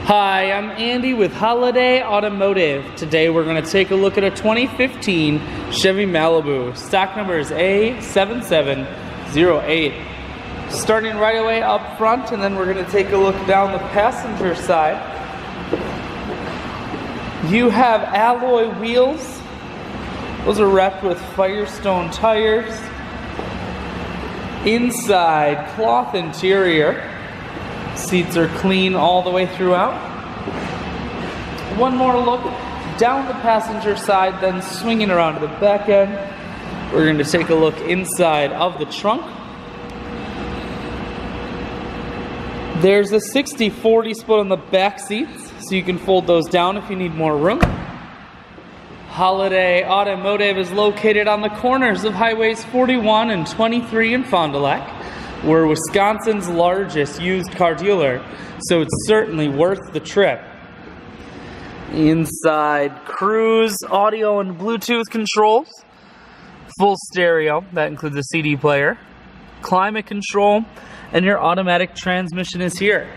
Hi, I'm Andy with Holiday Automotive. Today we're going to take a look at a 2015 Chevy Malibu. Stock number is A7708. Starting right away up front, and then we're going to take a look down the passenger side. You have alloy wheels. Those are wrapped with Firestone tires. Inside, cloth interior. Seats are clean all the way throughout. One more look down the passenger side, then swinging around to the back end. We're going to take a look inside of the trunk. There's a 60-40 split on the back seats, so you can fold those down if you need more room. Holiday Automotive is located on the corners of Highways 41 and 23 in Fond du Lac. We're Wisconsin's largest used car dealer, so it's certainly worth the trip. Inside, cruise, audio and Bluetooth controls, full stereo, that includes a CD player, climate control, and your automatic transmission is here.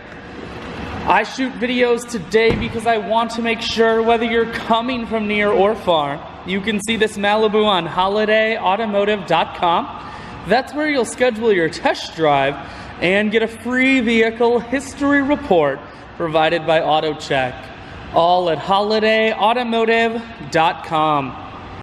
I shoot videos today because I want to make sure whether you're coming from near or far, you can see this Malibu on holidayautomotive.com. That's where you'll schedule your test drive and get a free vehicle history report provided by AutoCheck. All at holidayautomotive.com.